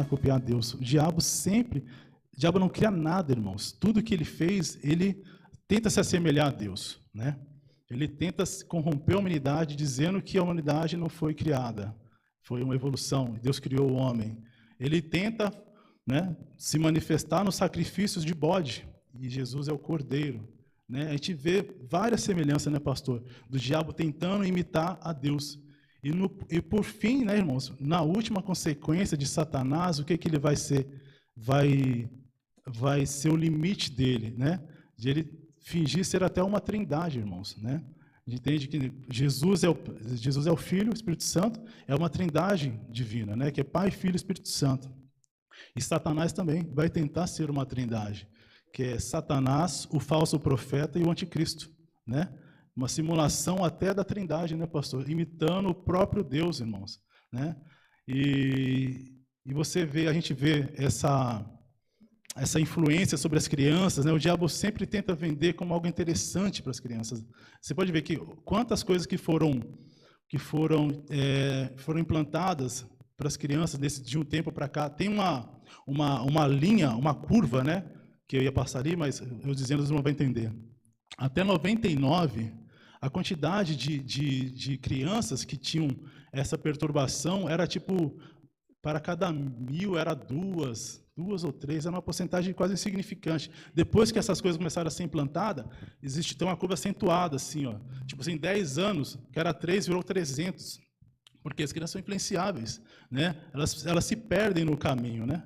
tentar copiar Deus. O diabo não cria nada, irmãos. Tudo que ele fez, ele tenta se assemelhar a Deus, né? Ele tenta corromper a humanidade, dizendo que a humanidade não foi criada, foi uma evolução, Deus criou o homem. Ele tenta, né, se manifestar nos sacrifícios de bode, e Jesus é o cordeiro, né? A gente vê várias semelhanças, né, pastor, do diabo tentando imitar a Deus. E por fim, né, irmãos, na última consequência de Satanás, o que ele vai ser? Vai ser o limite dele, né? De ele fingir ser até uma trindade, irmãos, né? A gente entende que Jesus é o Filho, o Espírito Santo, é uma trindade divina, né? Que é Pai, Filho e Espírito Santo. E Satanás também vai tentar ser uma trindade, que é Satanás, o falso profeta e o anticristo, né? Uma simulação até da trindade, né, pastor? Imitando o próprio Deus, irmãos, né? E a gente vê essa influência sobre as crianças, né? O diabo sempre tenta vender como algo interessante para as crianças. Você pode ver que quantas coisas que foram implantadas para as crianças de um tempo para cá. Tem uma linha, uma curva, né? Que eu ia passar ali, mas eu dizendo vocês não vão entender. Até 99, a quantidade de crianças que tinham essa perturbação era tipo, para cada 1000 era duas ou três, era uma porcentagem quase insignificante. Depois que essas coisas começaram a ser implantadas, tem uma curva acentuada, assim, ó. Tipo assim, em 10 anos, que era 3, virou 300. Porque as crianças são influenciáveis, né? Elas se perdem no caminho, né?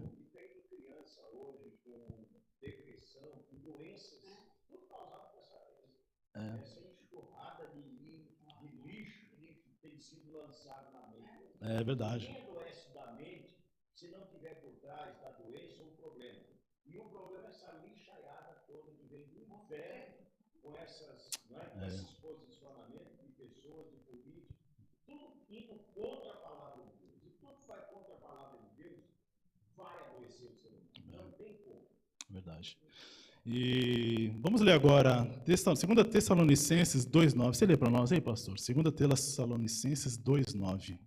É verdade. Quem adoece da mente, se não tiver por trás da doença ou problema. E o problema é essa lixaiada toda que vem do inferno, com esses posicionamentos de pessoas, de políticos, tudo indo contra a palavra de Deus. E tudo que vai contra a palavra de Deus, vai adoecer o ser humano. Não tem como. Verdade. E vamos ler agora 2 Tessalonicenses 2,9. Você lê para nós aí, pastor? 2 Tessalonicenses 2,9.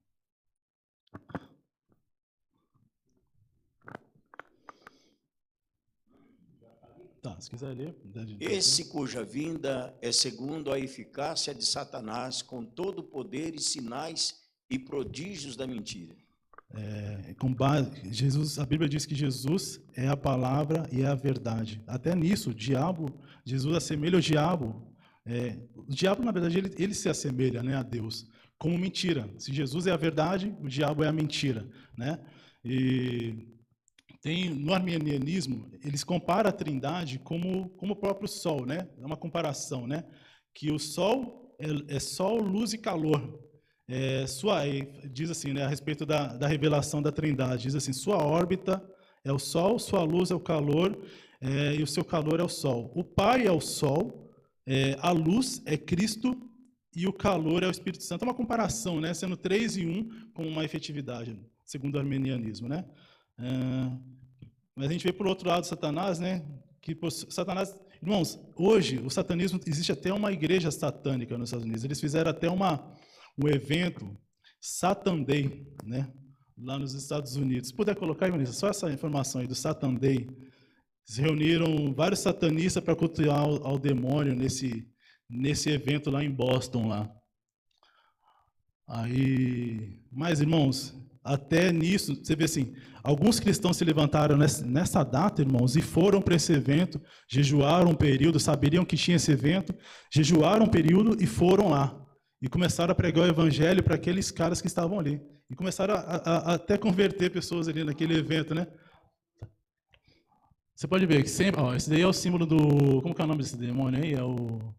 Tá, se quiser ler. Esse cuja vinda é segundo a eficácia de Satanás, com todo o poder e sinais e prodígios da mentira. A Bíblia diz que Jesus é a palavra e é a verdade. Até nisso, Jesus assemelha o diabo. O diabo, na verdade, ele se assemelha, né, a Deus, como mentira. Se Jesus é a verdade, o diabo é a mentira, né? E no arminianismo, eles comparam a trindade como o próprio sol, né? É uma comparação, né? Que o sol é sol, luz e calor. Diz assim, né, a respeito da revelação da trindade, diz assim, sua órbita é o sol, sua luz é o calor, e o seu calor é o sol. O Pai é o sol, a luz é Cristo, e o calor é o Espírito Santo. É uma comparação, né, sendo 3 em 1 com uma efetividade, segundo o arminianismo, né? Mas a gente vê por outro lado Satanás, né? Que Satanás, irmãos, hoje o satanismo, existe até uma igreja satânica nos Estados Unidos. Eles fizeram até um evento, Satan Day, né? Lá nos Estados Unidos. Se puder colocar aí, Vanessa, só essa informação aí do Satan Day. Se reuniram vários satanistas para cultuar ao demônio nesse evento lá em Boston lá. Mas, irmãos, até nisso, você vê assim, alguns cristãos se levantaram nessa data, irmãos, e foram para esse evento, jejuaram um período, saberiam que tinha esse evento, jejuaram um período e foram lá. E começaram a pregar o evangelho para aqueles caras que estavam ali. E começaram a até converter pessoas ali naquele evento, né? Você pode ver que sempre, esse daí é o símbolo do, como que é o nome desse demônio aí? É o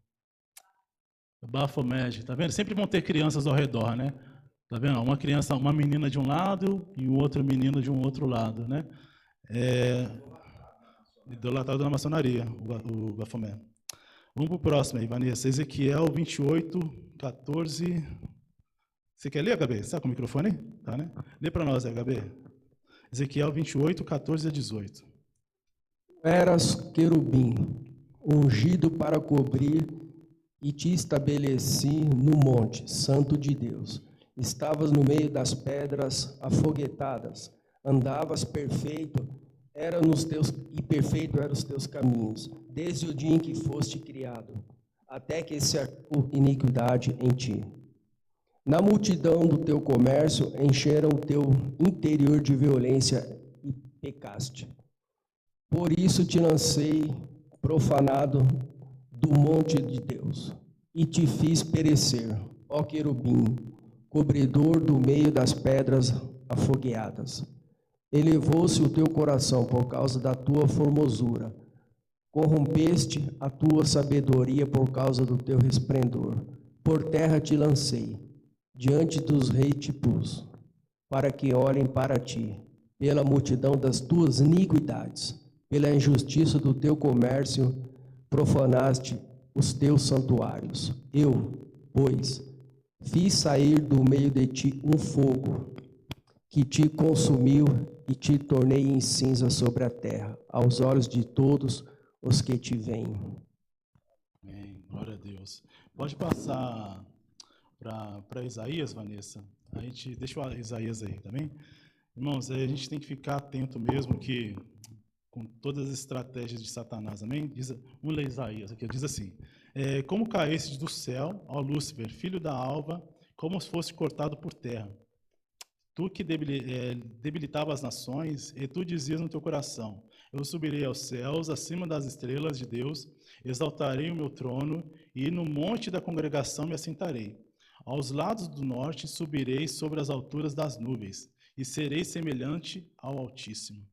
Baphomet, tá vendo? Sempre vão ter crianças ao redor, né? Tá vendo? Uma menina de um lado e um outro menino de um outro lado, né? Idolatrado na maçonaria, o Baphomet. Vamos para o próximo aí, Vanessa. Ezequiel 28, 14. Você quer ler, HB? Você está com o microfone aí? Tá, né? Lê para nós, HB. Ezequiel 28, 14 a 18. Eras querubim, ungido para cobrir, e te estabeleci no monte santo de Deus. Estavas no meio das pedras afoguetadas, andavas perfeito, e perfeito eram os teus caminhos, desde o dia em que foste criado, até que se achou iniquidade em ti. Na multidão do teu comércio encheram o teu interior de violência e pecaste. Por isso te lancei profanado do monte de Deus, e te fiz perecer, ó querubim, cobridor do meio das pedras afogueadas. Elevou-se o teu coração por causa da tua formosura, corrompeste a tua sabedoria por causa do teu resplendor. Por terra te lancei, diante dos reis te pus, para que olhem para ti, pela multidão das tuas iniquidades, pela injustiça do teu comércio, profanaste os teus santuários. Eu, pois, fiz sair do meio de ti um fogo, que te consumiu e te tornei em cinza sobre a terra, aos olhos de todos os que te veem. Amém. Glória a Deus. Pode passar para Isaías, Vanessa. A gente deixa o Isaías aí, tá bem? Irmãos, a gente tem que ficar atento mesmo que com todas as estratégias de Satanás, amém? Vamos ler Isaías aqui, diz assim: como caíste do céu, ó Lúcifer, filho da alva, como se fosse cortado por terra. Tu que debilitava as nações, e tu dizias no teu coração: eu subirei aos céus, acima das estrelas de Deus, exaltarei o meu trono, e no monte da congregação me assentarei. Aos lados do norte subirei sobre as alturas das nuvens, e serei semelhante ao Altíssimo.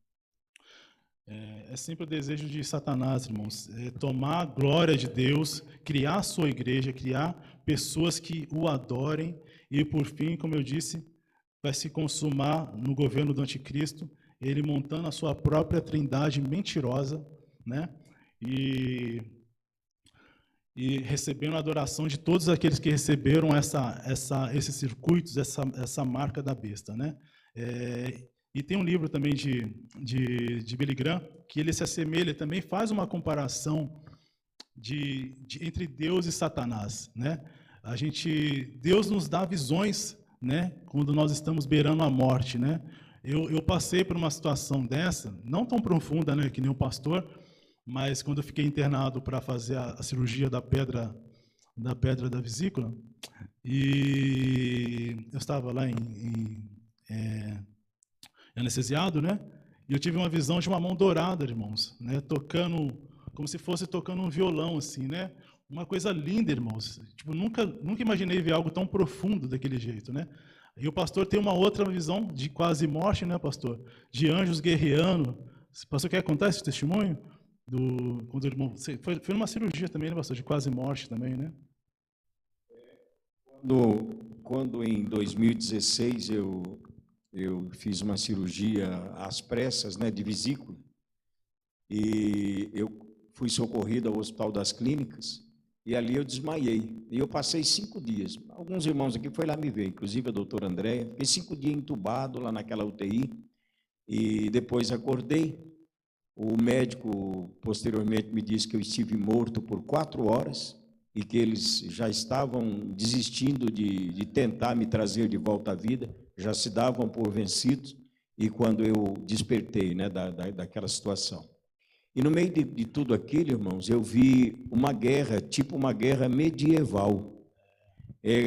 É sempre o desejo de Satanás, irmãos, tomar a glória de Deus, criar a sua igreja, criar pessoas que o adorem, e por fim, como eu disse, vai se consumar no governo do anticristo, ele montando a sua própria trindade mentirosa, né? E recebendo a adoração de todos aqueles que receberam esses circuitos, essa marca da besta, né? E tem um livro também de Billy Graham, que ele se assemelha, também faz uma comparação entre Deus e Satanás, né? Deus nos dá visões, né, quando nós estamos beirando a morte, né? Eu passei por uma situação dessa, não tão profunda, né, que nem o pastor, mas quando eu fiquei internado para fazer a cirurgia da pedra da vesícula, e eu estava lá anestesiado, né? E eu tive uma visão de uma mão dourada, irmãos, né, tocando, como se fosse tocando um violão, assim, né? Uma coisa linda, irmãos. Tipo, nunca imaginei ver algo tão profundo daquele jeito, né? E o pastor tem uma outra visão de quase morte, né, pastor? De anjos guerreando. O pastor quer contar esse testemunho? Quando o irmão foi numa cirurgia também, né, pastor? De quase morte também, né? Quando em 2016 eu fiz uma cirurgia às pressas, né, de vesícula, e eu fui socorrido ao Hospital das Clínicas, e ali eu desmaiei. E eu passei 5 dias. Alguns irmãos aqui foram lá me ver, inclusive a doutora Andréia. Fiquei 5 dias entubado lá naquela UTI, e depois acordei. O médico, posteriormente, me disse que eu estive morto por 4 horas, e que eles já estavam desistindo de tentar me trazer de volta à vida, já se davam por vencidos, e quando eu despertei, né, daquela situação. E no meio de tudo aquilo, irmãos, eu vi uma guerra, tipo uma guerra medieval.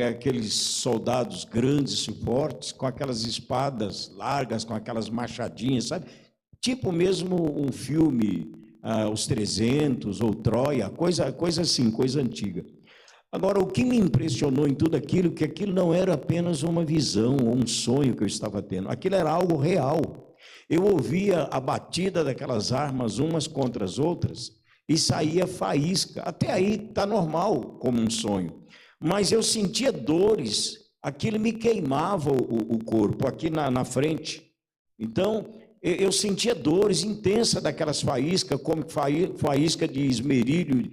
Aqueles soldados grandes e fortes, com aquelas espadas largas, com aquelas machadinhas, sabe? Tipo mesmo um filme, Os 300, ou Troia, coisa assim, coisa antiga. Agora, o que me impressionou em tudo aquilo, que aquilo não era apenas uma visão ou um sonho que eu estava tendo, aquilo era algo real. Eu ouvia a batida daquelas armas umas contra as outras e saía faísca. Até aí está normal, como um sonho. Mas eu sentia dores, aquilo me queimava o corpo, aqui na frente. Então, eu sentia dores intensas daquelas faíscas, como faísca de esmerilho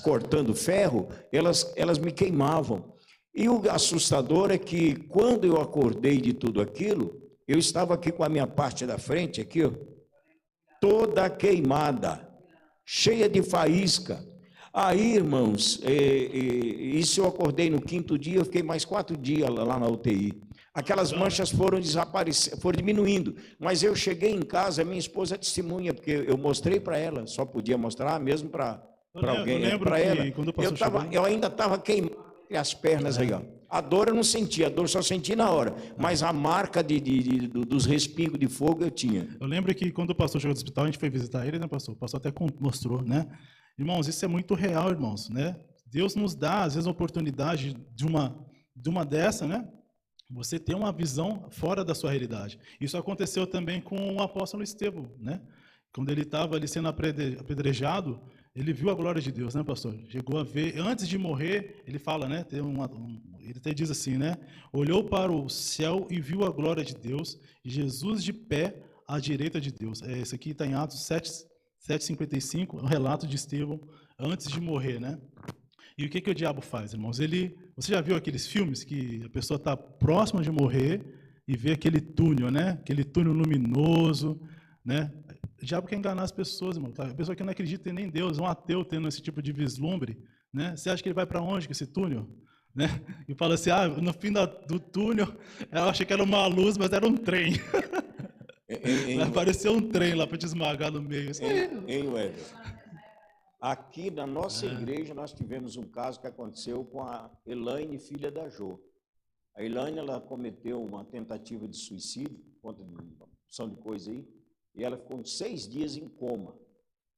cortando ferro, elas me queimavam. E o assustador é que, quando eu acordei de tudo aquilo, eu estava aqui com a minha parte da frente, aqui, ó, toda queimada, cheia de faísca. Aí, irmãos, isso eu acordei no 5º dia, eu fiquei mais 4 dias lá na UTI. Aquelas manchas foram desaparecendo, foram diminuindo. Mas eu cheguei em casa, minha esposa é testemunha, porque eu mostrei para ela, só podia mostrar mesmo para alguém, para ela. Quando passou Eu ainda estava queimado entre as pernas aí, ó. A dor eu não sentia, a dor só senti na hora. Mas a marca dos respingos de fogo eu tinha. Eu lembro que quando o pastor chegou do hospital, a gente foi visitar ele, né, pastor? O pastor até mostrou, né? Irmãos, isso é muito real, irmãos, né? Deus nos dá, às vezes, a oportunidade de uma dessa, né? Você ter uma visão fora da sua realidade. Isso aconteceu também com o apóstolo Estevão, né? Quando ele estava ali sendo apedrejado, ele viu a glória de Deus, né, pastor? Chegou a ver, antes de morrer, ele fala, né? Ele até diz assim, né? Olhou para o céu e viu a glória de Deus, e Jesus de pé à direita de Deus. Esse aqui está em Atos 7:55, um relato de Estevão antes de morrer, né? E o que o diabo faz, irmãos? Você já viu aqueles filmes que a pessoa está próxima de morrer e vê aquele túnel, né? Aquele túnel luminoso, né? O diabo quer enganar as pessoas, irmão. A pessoa que não acredita em nem Deus, um ateu tendo esse tipo de vislumbre, né? Você acha que ele vai para onde com esse túnel? Né? E fala assim, no fim do túnel, eu achei que era uma luz, mas era um trem. Apareceu um trem lá para te esmagar no meio. Hein, Weber? Aqui na nossa igreja nós tivemos um caso que aconteceu com a Elaine, filha da Jô. A Elaine, ela cometeu uma tentativa de suicídio, conta de uma opção de coisa aí, e ela ficou 6 dias em coma.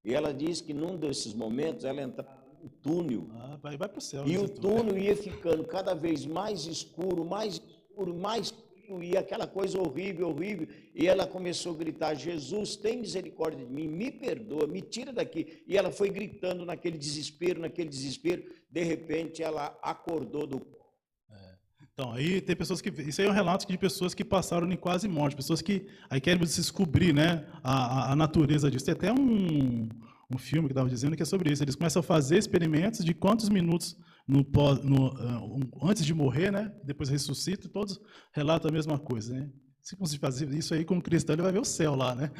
E ela disse que num desses momentos ela entrava no túnel. Vai para o céu. E o túnel ia ficando cada vez mais escuro, mais frio, e aquela coisa horrível, horrível. E ela começou a gritar, Jesus, tem misericórdia de mim, me perdoa, me tira daqui. E ela foi gritando naquele desespero. De repente ela acordou do... Então, aí tem pessoas que... Isso aí é um relato de pessoas que passaram em quase morte, pessoas que aí querem descobrir, né, a natureza disso. Tem até um filme que estava dizendo que é sobre isso. Eles começam a fazer experimentos de quantos minutos antes de morrer, né, depois ressuscita, e todos relatam a mesma coisa, né? Se você fazer isso aí com um cristão, ele vai ver o céu lá, né?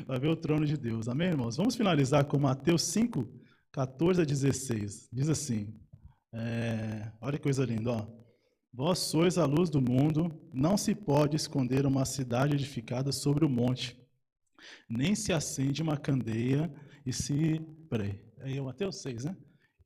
Vai ver o trono de Deus. Amém, irmãos? Vamos finalizar com Mateus 5, 14 a 16. Diz assim, olha que coisa linda, ó. Vós sois a luz do mundo, não se pode esconder uma cidade edificada sobre o monte, nem se acende uma candeia e se... Peraí, aí é Mateus 6, né?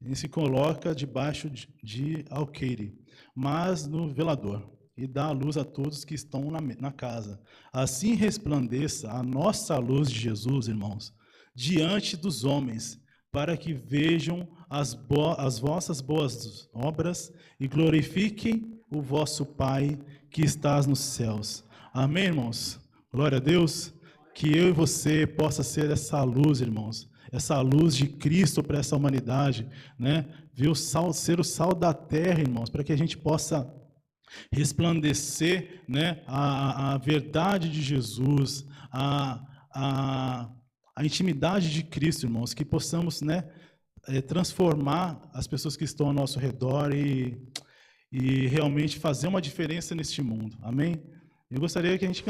E se coloca debaixo de alqueire, mas no velador, e dá a luz a todos que estão na casa. Assim resplandeça a nossa luz de Jesus, irmãos, diante dos homens, para que vejam as vossas boas obras e glorifiquem o vosso Pai que estás nos céus. Amém, irmãos? Glória a Deus. Que eu e você possa ser essa luz, irmãos, essa luz de Cristo para essa humanidade, né? Ver o sal, ser o sal da terra, irmãos, para que a gente possa resplandecer, né, a verdade de Jesus, a intimidade de Cristo, irmãos, que possamos, né, transformar as pessoas que estão ao nosso redor e realmente fazer uma diferença neste mundo. Amém? Eu gostaria que a gente